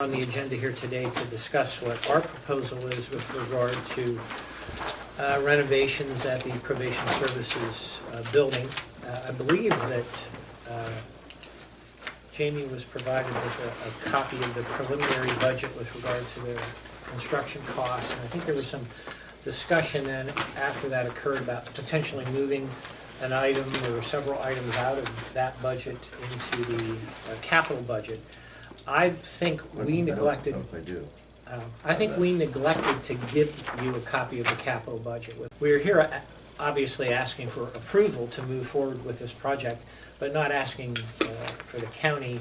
On the agenda here today to discuss what our proposal is with regard to renovations at the Probation Services building. I believe that Jamie was provided with a copy of the preliminary budget with regard to the construction costs, and I think there was some discussion then after that occurred about potentially moving an item or several items out of that budget into the capital budget. I think we neglected. I think we neglected to give you a copy of the capital budget. We're here obviously asking for approval to move forward with this project, but not asking for the county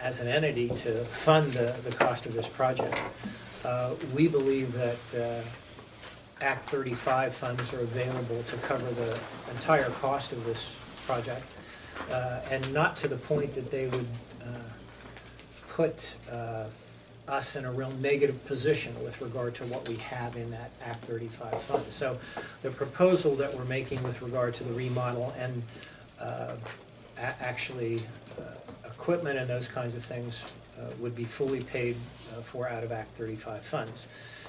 as an entity to fund the cost of this project. We believe that Act 35 funds are available to cover the entire cost of this project, and not to the point that they would put us in a real negative position with regard to what we have in that Act 35 fund. So the proposal that we're making with regard to the remodel and actually equipment and those kinds of things would be fully paid for out of Act 35 funds.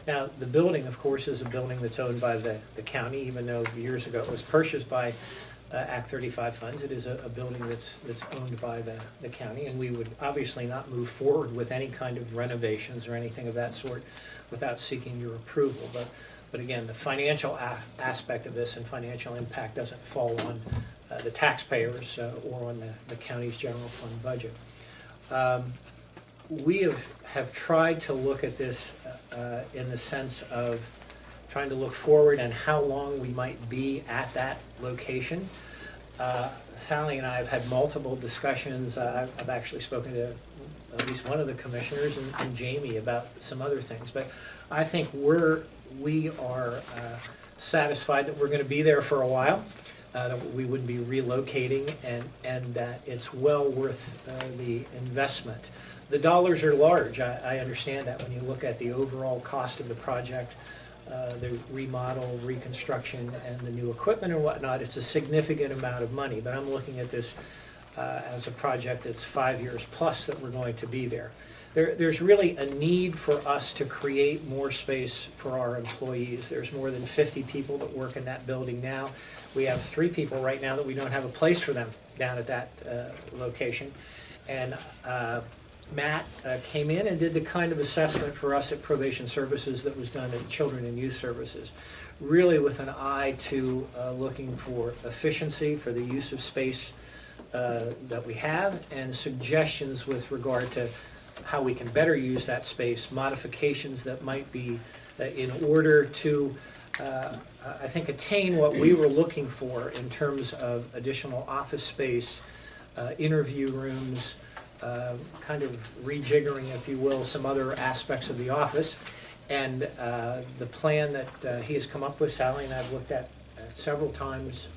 Now, the building, of course, is a building that's owned by the county, even though years ago it was purchased by Act 35 funds. It is a building that's owned by the county, and we would obviously not move forward with any kind of renovations or anything of that sort without seeking your approval. But again, the financial aspect of this and financial impact doesn't fall on the taxpayers or on the county's general fund budget. We have tried to look at this in the sense of trying to look forward and how long we might be at that location. Sally and I have had multiple discussions. I've actually spoken to at least one of the commissioners and Jamie about some other things. But I think we are satisfied that we're going to be there for a while, that we wouldn't be relocating, and that it's well worth the investment. The dollars are large. I understand that when you look at the overall cost of the project, the remodel, reconstruction, and the new equipment and whatnot, it's a significant amount of money. But I'm looking at this as a project that's 5 years plus that we're going to be there. There's really a need for us to create more space for our employees. There's more than 50 people that work in that building now. We have 3 people right now that we don't have a place for them down at that location. And Matt came in and did the kind of assessment for us at Probation Services that was done at Children and Youth Services, really with an eye to looking for efficiency for the use of space that we have, and suggestions with regard to how we can better use that space, modifications that might be in order to, I think, attain what we were looking for in terms of additional office space, interview rooms, kind of rejiggering, if you will, some other aspects of the office. And the plan that he has come up with, Sally and I have looked at several times,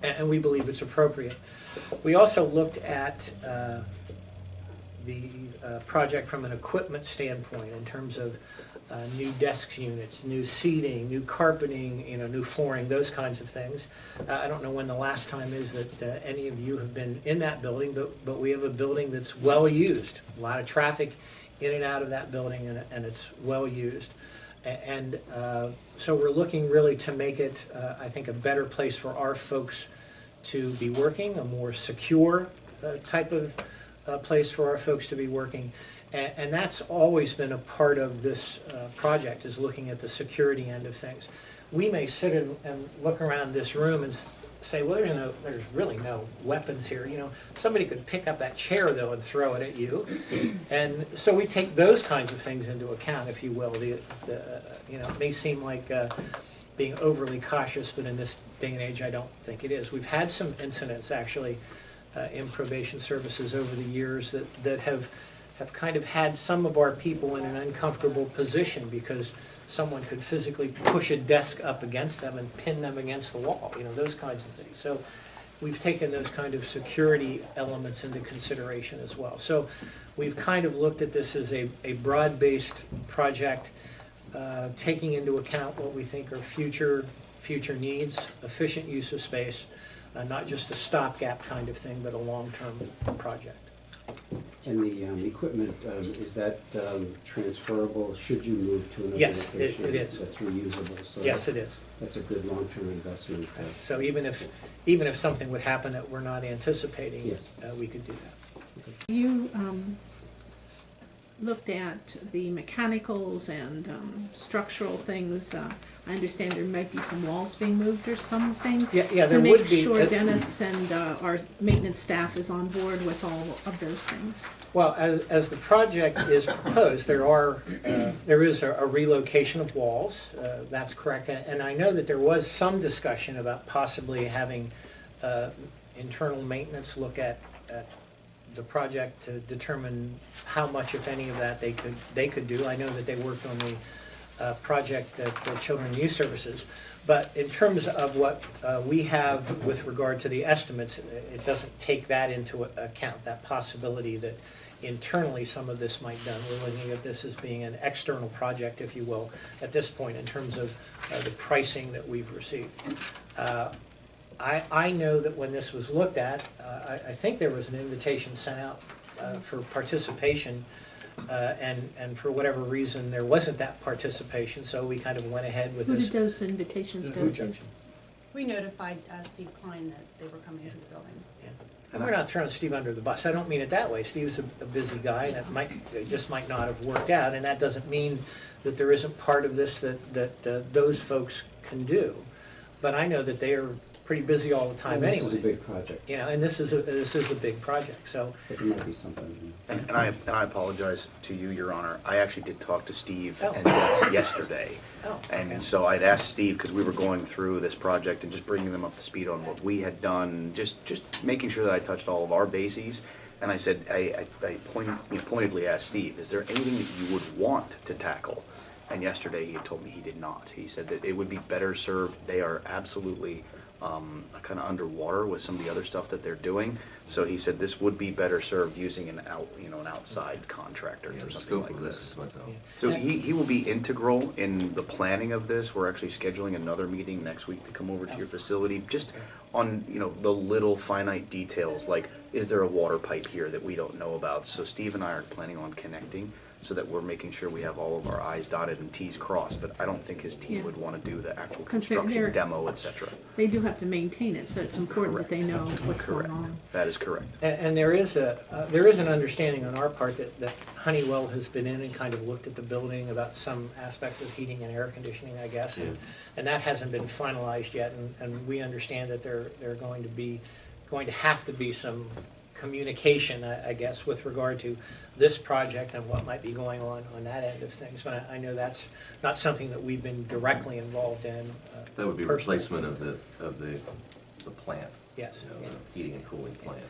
and we believe it's appropriate. We also looked at the project from an equipment standpoint in terms of new desk units, new seating, new carpeting, new flooring, those kinds of things. I don't know when the last time is that any of you have been in that building, but we have a building that's well used. A lot of traffic in and out of that building, and it's well used. And so we're looking really to make it, I think, a better place for our folks to be working, a more secure type of place for our folks to be working. And that's always been a part of this project, is looking at the security end of things. We may sit and look around this room and say, well, there's really no weapons here. Somebody could pick up that chair, though, and throw it at you. And so we take those kinds of things into account, if you will. It may seem like being overly cautious, but in this day and age, I don't think it is. We've had some incidents, actually, in probation services over the years that have kind of had some of our people in an uncomfortable position because someone could physically push a desk up against them and pin them against the wall, those kinds of things. So we've taken those kind of security elements into consideration as well. So we've kind of looked at this as a broad-based project, taking into account what we think are future needs, efficient use of space, not just a stopgap kind of thing, but a long-term project. And the equipment, is that transferable should you move to another Yes, location? it is. That's reusable, so Yes, it is. that's a good long-term investment. So even if something would happen that we're not anticipating, Yes. We could do that. You looked at the mechanicals and structural things. I understand there might be some walls being moved or something. Yeah, there would be. To make sure Dennis and our maintenance staff is on board with all of those things. Well, as the project is proposed, there is a relocation of walls. That's correct. And I know that there was some discussion about possibly having internal maintenance look at the project to determine how much, if any, of that they could do. I know that they worked on the project at Children and Youth Services. But in terms of what we have with regard to the estimates, it doesn't take that into account, that possibility that internally some of this might be done. We're looking at this as being an external project, if you will, at this point in terms of the pricing that we've received. I know that when this was looked at, I think there was an invitation sent out for participation, and for whatever reason, there wasn't that participation, so we kind of went ahead with Who this. did those invitations go to? We notified Steve Klein that they were coming to the building. Yeah. And we're not throwing Steve under the bus. I don't mean it that way. Steve's a busy guy, and it just might not have worked out, and that doesn't mean that there isn't part of this that those folks can do. But I know that they are pretty busy all the time anyway. This is a big project. You know, and this is a big project, so. But there might be something. And I apologize to you, Your Honor. I actually did talk to Steve Oh. and Litz yesterday. Oh, And okay. so I'd asked Steve, because we were going through this project and just bringing them up to speed on what we had done, just making sure that I touched all of our bases. And I said, I pointedly asked Steve, is there anything that you would want to tackle? And yesterday he had told me he did not. He said that it would be better served. They are absolutely kind of underwater with some of the other stuff that they're doing. So he said this would be better served using an outside contractor for something like this. So he will be integral in the planning of this. We're actually scheduling another meeting next week to come over to your facility, just on the little finite details, like is there a water pipe here that we don't know about? So Steve and I are planning on connecting so that we're making sure we have all of our I's dotted and T's crossed, but I don't think his team Yeah. would want to do the actual 'Cause they're- construction, demo, etc. They do have to maintain it, so it's important that they know what's Correct. going on. That is correct. And there is an understanding on our part that Honeywell has been in and kind of looked at the building about some aspects of heating and air conditioning, I guess, and that hasn't been finalized yet, and we understand that there are going to have to be some communication, I guess, with regard to this project and what might be going on that end of things. But I know that's not something that we've been directly involved in. That would be personally. replacement of the plant. Yes. You know, the heating and cooling plant.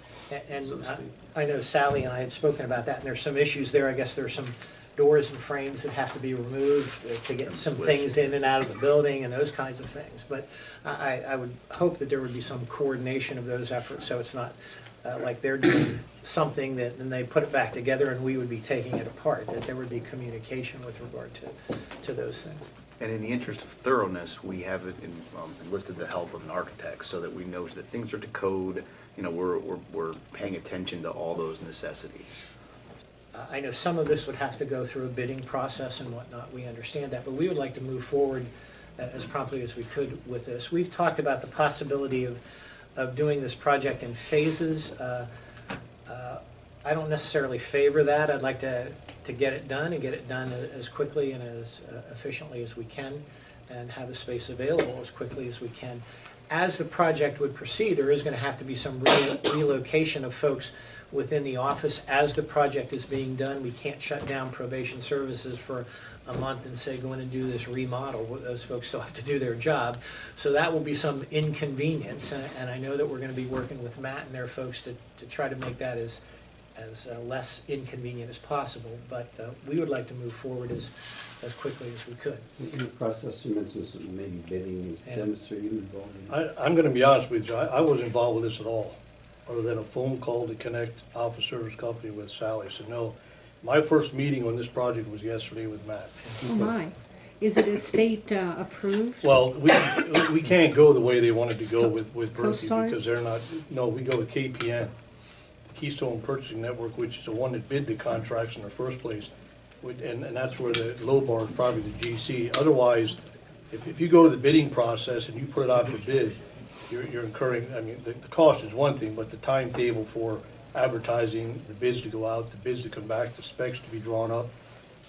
And so to speak. I know Sally and I had spoken about that, and there's some issues there. I guess there's some doors and frames that have to be removed to get And some switch. things in and out of the building and those kinds of things. But I would hope that there would be some coordination of those efforts, so it's not like they're doing something that, and they put it back together and we would be taking it apart, that there would be communication with regard to those things. And in the interest of thoroughness, we have it enlisted the help of an architect so that we know that things are to code. We're paying attention to all those necessities. I know some of this would have to go through a bidding process and whatnot, we understand that, but we would like to move forward as promptly as we could with this. We've talked about the possibility of doing this project in phases. I don't necessarily favor that. I'd like to get it done and get it done as quickly and as efficiently as we can and have the space available as quickly as we can. As the project would proceed, there is going to have to be some relocation of folks within the office as the project is being done. We can't shut down probation services for a month and say, go in and do this remodel. Those folks still have to do their job. So that will be some inconvenience, and I know that we're going to be working with Matt and their folks to try to make that as less inconvenient as possible. But we would like to move forward as quickly as we could. In the process, you mentioned something, maybe bidding, is Yeah. Dennis, are you involved in it? I'm gonna be honest with you, I wasn't involved with this at all, other than a phone call to connect Alpha Service Company with Sally. So no, my first meeting on this project was yesterday with Matt. Oh my, is it a state approved? Well, we can't go the way they wanted to go with Berkey CoStars? because they're not, no, we go with KPN, Keystone Purchasing Network, which is the one that bid the contracts in the first place. And that's where the Lobar is probably the GC. Otherwise, if you go to the bidding process and you put it out for bid, you're incurring, I mean, the cost is one thing, but the timetable for advertising, the bids to go out, the bids to come back, the specs to be drawn up,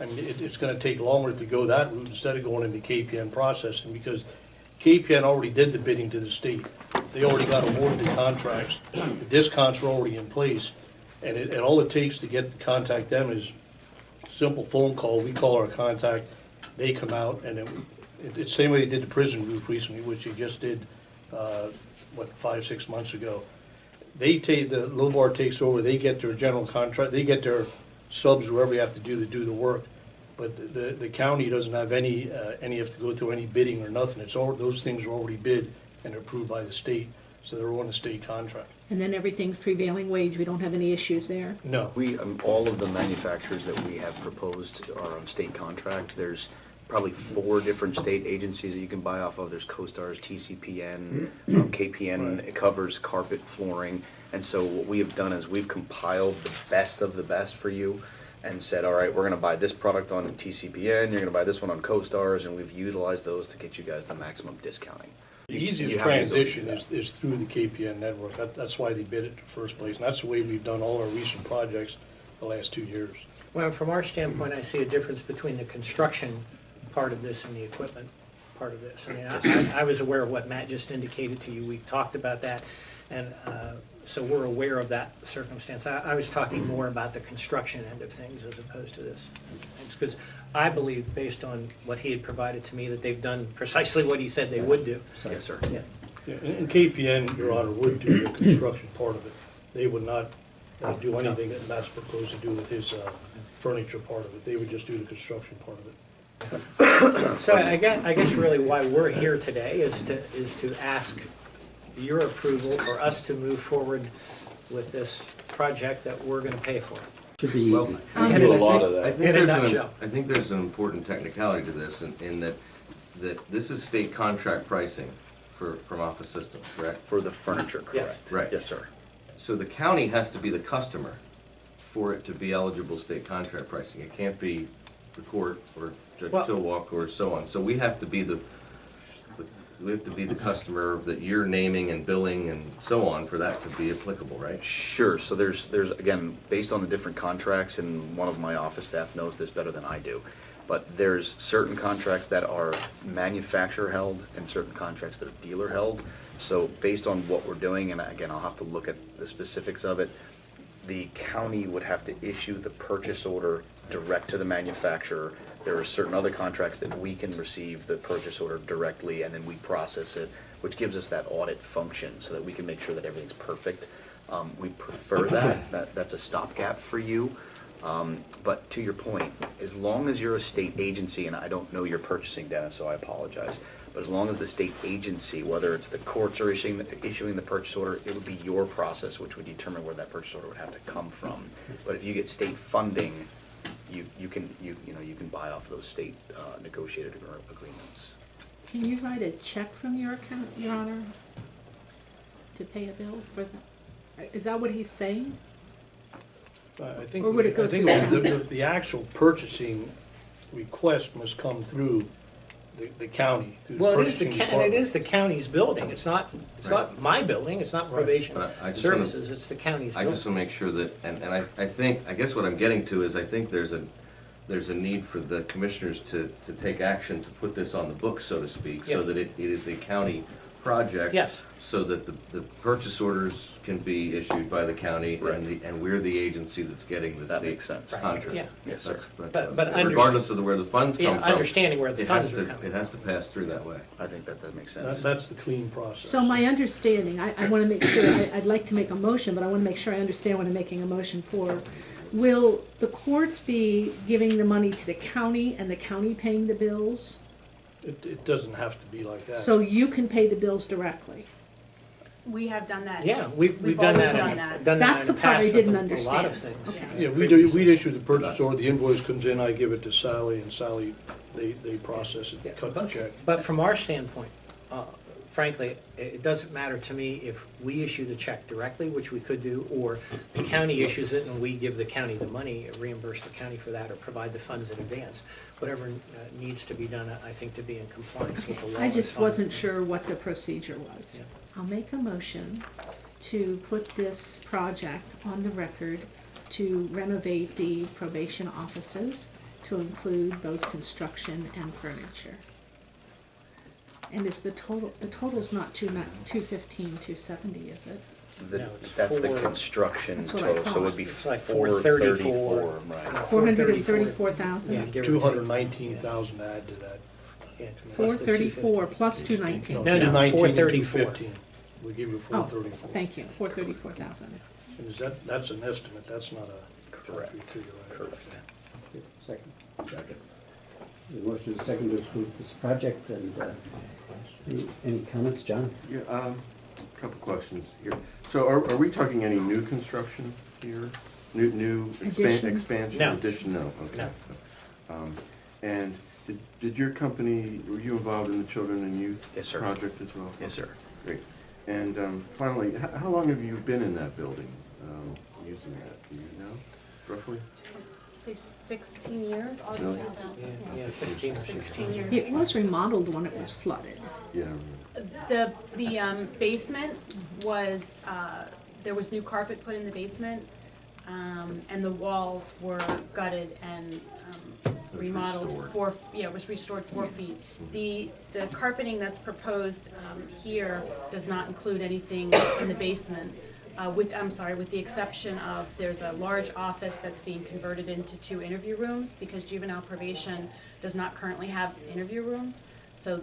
I mean, it's gonna take longer if you go that route instead of going into KPN processing, because KPN already did the bidding to the state. They already got awarded the contracts, the discounts are already in place, and all it takes to get to contact them is simple phone call. We call our contact, they come out, and it's the same way they did the prison roof recently, which they just did, 5-6 months ago. The Lobar takes over, they get their general contract, they get their subs, whoever you have to do the work. But the county doesn't have any have to go through any bidding or nothing. It's all, those things are already bid and approved by the state, so they're on a state contract. And then everything's prevailing wage, we don't have any issues there? No. We, all of the manufacturers that we have proposed are on state contract. There's probably 4 different state agencies that you can buy off of. There's CoStars, TCPN, KPN. Right. It covers carpet, flooring. And so what we have done is we've compiled the best of the best for you and said, all right, we're gonna buy this product on TCPN, you're gonna buy this one on CoStars, and we've utilized those to get you guys the maximum discounting. The You easiest have the ability to transition do that. is through the KPN network. That's why they bid it in the first place, and that's the way we've done all our recent projects the last 2 years. Well, from our standpoint, I see a difference between the construction part of this and the equipment part of this. I mean, I was aware of what Matt just indicated to you. We talked about that, and so we're aware of that circumstance. I was talking more about the construction end of things as opposed to this. Because I believe, based on what he had provided to me, that they've done precisely what he said they would do. Yes, sir. Yeah. Yeah, and KPN, Your Honor, would do the construction part of it. They would not do anything that Matt's proposed to do with his furniture part of it. They would just do the construction part of it. So I guess really why we're here today is to ask your approval for us to move forward with this project that we're gonna pay for. Should be Well, easy. I In a think- lot I think- I think In a there's an- nutshell. I think there's an important technicality to this, in that this is state contract pricing from Office Systems, correct? For the furniture, correct? Right. Yes, sir. So the county has to be the customer for it to be eligible state contract pricing. It can't be the court or Judge Well- Tylwalk or so on. So we have to be the customer that you're naming and billing and so on for that to be applicable, right? Sure, so there's again, based on the different contracts, and one of my office staff knows this better than I do, but there's certain contracts that are manufacturer held and certain contracts that are dealer held. So based on what we're doing, and again, I'll have to look at the specifics of it, the county would have to issue the purchase order direct to the manufacturer. There are certain other contracts that we can receive the purchase order directly, and then we process it, which gives us that audit function so that we can make sure that everything's perfect. We prefer that's a stopgap for you. But to your point, as long as you're a state agency, and I don't know your purchasing data, so I apologize, but as long as the state agency, whether it's the courts are issuing the purchase order, it would be your process which would determine where that purchase order would have to come from. But if you get state funding, you can buy off those state negotiated agreements. Can you write a check from your account, Your Honor, to pay a bill for the, is that what he's saying? I think, Or would it go I think through the actual purchasing request must come through the county, through the Well, it is purchasing and department. it is the county's building. It's not my building, it's not probation But I just wanna- services, it's the county's I building. just want to make sure that, and I guess what I'm getting to is I think there's a need for the commissioners to take action to put this on the books, so to speak, so Yes. that it is a county project. Yes. So that the purchase orders can be issued by the county, Right. and we're the agency that's getting the That state makes sense. contract. Yeah. Yes, sir. That's what But I'm saying. Regardless of where the funds come Yeah, from. understanding where the it funds has are to- coming It has to pass through that way. I think that makes sense. That's the clean process. So my understanding, I want to make sure, I'd like to make a motion, but I want to make sure I understand what I'm making a motion for. Will the courts be giving the money to the county and the county paying the bills? It doesn't have to be like that. So you can pay the bills directly? We have done that. Yeah, we've done always that, done that. done that That's in the the part I past with didn't a lot of understand. things. Okay. Yeah, we'd issue the purchase order, the invoice comes in, I give it to Sally, and Sally, they process Yeah, it, cut the check. But from our standpoint, frankly, it doesn't matter to me if we issue the check directly, which we could do, or the county issues it and we give the county the money, reimburse the county for that, or provide the funds in advance. Whatever needs to be done, I think, to be in compliance with the law I is just fine. wasn't sure what the procedure was. Yeah. I'll make a motion to put this project on the record to renovate the probation offices to include both construction and furniture. And is the total's not 215, 270, is it? No, it's That's the four- construction That's what I total, so it would thought. be It's like 434, 434, right? 434,000? Yeah, give or take. 219,000 to add to that. Yeah, plus Four the thirty-four 250. plus 219. No, 219 and 434. 215. We give you Oh, 434. thank you, 434,000. And that's an estimate, that's not a Correct. concrete figure, right? Correct. Okay, second. Second. The motion is second to approve this project, and any comments, John? Yeah, couple questions here. So are we talking any new construction here? New Additions? expansion? No. Addition, no, okay. No. And did your company, were you involved in the children and youth Yes, sir. project as well? Yes, sir. Great. And finally, how long have you been in that building, using that? Do you know, roughly? Say 16 years, August Really? 2000. Yeah, 15 or 16 years. It was remodeled when it was flooded. Yeah. The basement was, there was new carpet put in the basement, and the walls were gutted and remodeled restored. it was restored 4 feet. The carpeting that's proposed here does not include anything in the basement, with the exception of, there's a large office that's being converted into 2 interview rooms, because juvenile probation does not currently have interview rooms. So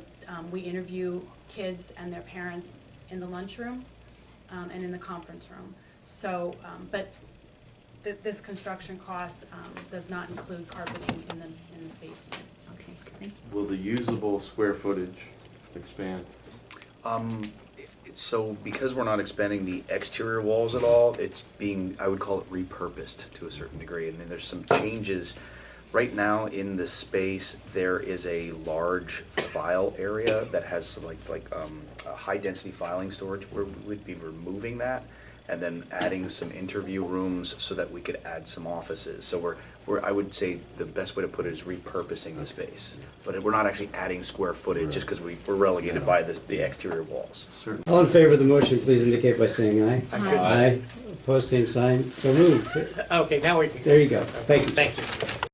we interview kids and their parents in the lunchroom and in the conference room. So, but this construction cost does not include carpeting in the basement. Okay, thank you. Will the usable square footage expand? So because we're not expanding the exterior walls at all, it's being, I would call it repurposed to a certain degree. I mean, there's some changes. Right now in the space, there is a large file area that has some a high-density filing storage. We would be removing that and then adding some interview rooms so that we could add some offices. So I would say the best way to put it is repurposing the space. But we're not actually adding square footage just because we're relegated by the exterior walls. Certainly. All in favor of the motion, please indicate by saying aye. Aye. Aye. Opposed, same sign. So moved. Okay, now we can. There you go. Thank you. Thank you.